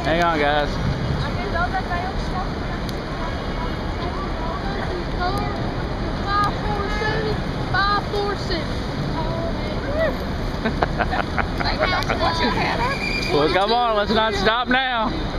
Hang on, guys. Well, come on, let's not stop now.